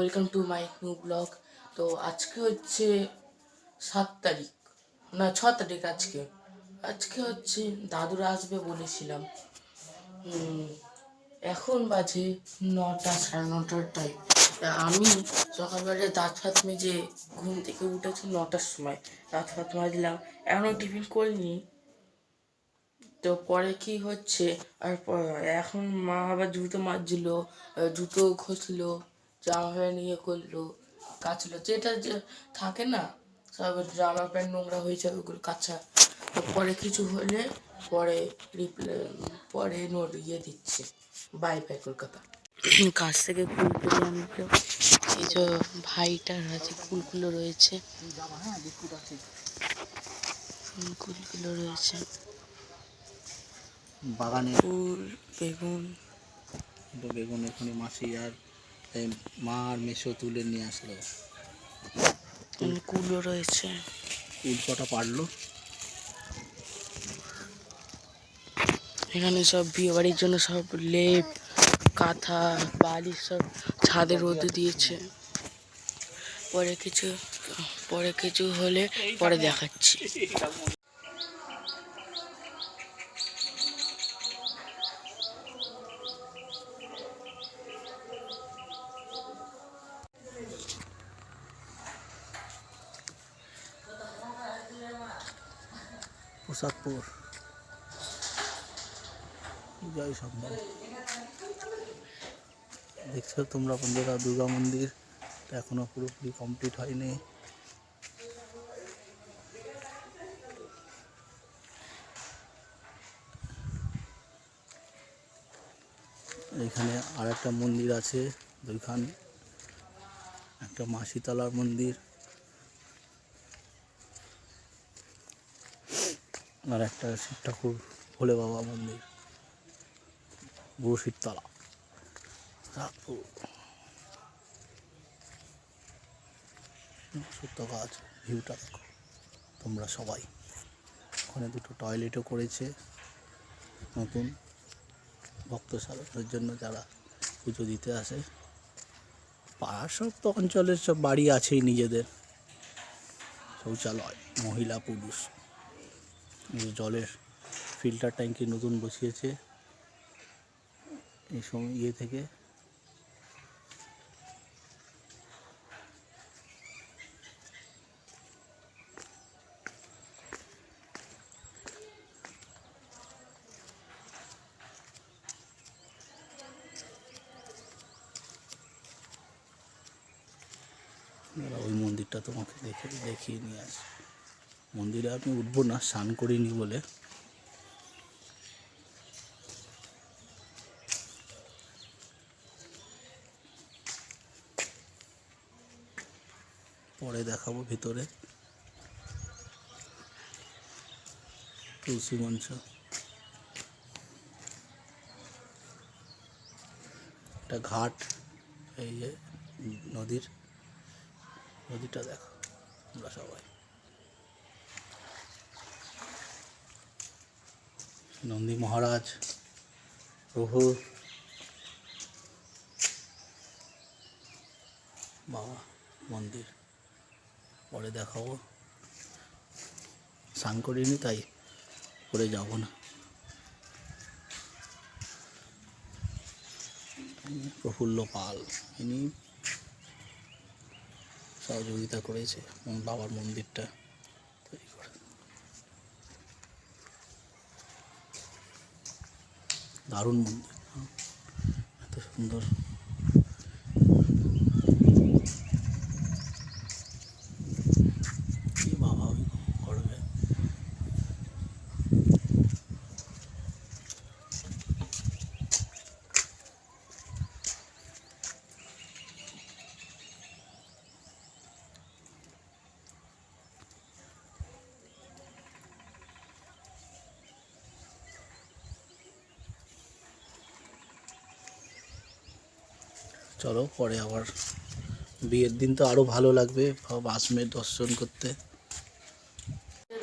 Welcome to my new blog. তো আজকে হচ্ছে 7 তারিখ, না 6 তারিখ। আজকে হচ্ছে দাদুরা আসবে বলেছিলাম। এখন বাজে 9টা, সাড়ে 9টার টাইম। আমি সকালবেলা দাঁত ফাত মেজে ঘুম থেকে উঠেছি 9টার সময়, দাঁত ফাত মাজলাম, এখনও টিফিন করিনি। তো পরে কি হচ্ছে, আর এখন মা আবার জুতো মাজছিল, জুতো ঘষলো, জামা প্যান্ট ইয়ে করলো, কাচলো, যেটা যে থাকে না, সব জামা প্যান্ট নোংরা হয়েছে ওগুলো কাচা। তো পরে কিছু হলে পরে নোট ইয়ে দিচ্ছে, বাই বাই কলকাতা। কাছ থেকে কুলকুলি আনলো, এই যে ভাইটার হাতে কুলকুলো রয়েছে, কুলকুলো রয়েছে, বাগানে ফুল, বেগুন। বেগুন এখানে মাসি আর মা আর মেশো তুলে নিয়ে আসলো। কুলো রয়েছে, কুল কটা পারলো। এখানে সব বিয়ে বাড়ির জন্য সব লেপ, কাঁথা, বালিশ সব ছাদে রোদে দিয়েছে। পরে কিছু হলে পরে দেখাচ্ছি। প্রসাদপুর জয় সম্ভব। দেখছো তোমরা বন্ধুরা, দুর্গা মন্দির এখনো পুরোপুরি কমপ্লিট হয়নি। এখানে আর একটা মন্দির আছে, দুইখান, একটা মা শীতলার মন্দির আর একটা শিব ঠাকুর ভোলে বাবা মন্দির, বুড়ো শীতলা রাতপুর। সত্য গাছ, ভিউটা দেখো তোমরা সবাই। ওখানে দুটো টয়লেটও করেছে নতুন, ভক্তসাধকদের জন্য যারা পুজো দিতে আসে। পাড়ার সব তো অঞ্চলের সব বাড়ি আছেই নিজেদের শৌচালয়, মহিলা পুরুষ। জলের ফিল্টার ট্যাঙ্কি নতুন বসিয়েছে এই সময় ইয়ে থেকে। ওই মন্দিরটা তোমাকে দেখিয়ে নিয়ে আসি। মন্দিরে আমি উঠবো না, স্নান করিনি বলে। পরে দেখাবো ভিতরে। তুলসী মঞ্চ, একটা ঘাট, এই যে নদীটা দেখো তোমরা সবাই। নন্দী মহারাজ, প্রভু, বাবা মন্দির পরে দেখাবো। স্নান করিনি তাই পরে যাব না। প্রফুল্ল পাল, ইনি সহযোগিতা করেছে বাবার মন্দিরটা তৈরি করে। দারুণ মন্দির, এত সুন্দর। বাবা করবে। চলো পরে আবার, বিয়ের দিন তো আরো ভালো লাগবে, আসবে দর্শন করতে।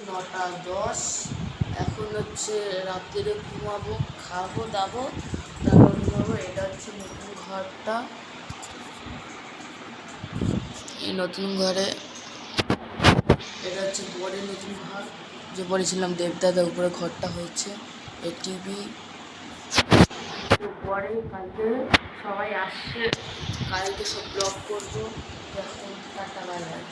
9টা 10, এখন হচ্ছে রাত্রিরে ঘুমাবো, খাবো দাবো, তারপর ঘুমাবো। এটা হচ্ছে নতুন ঘরটা, এই নতুন ঘরে এটা হচ্ছে বরের নতুন ঘর, যে বলেছিলাম দেবদাদা উপরে ঘরটা হয়েছে। এই টিভি পরে কালকে সবাই আসছে, কালকে সব ব্লগ করবো। এখন টাটা বাই বাই।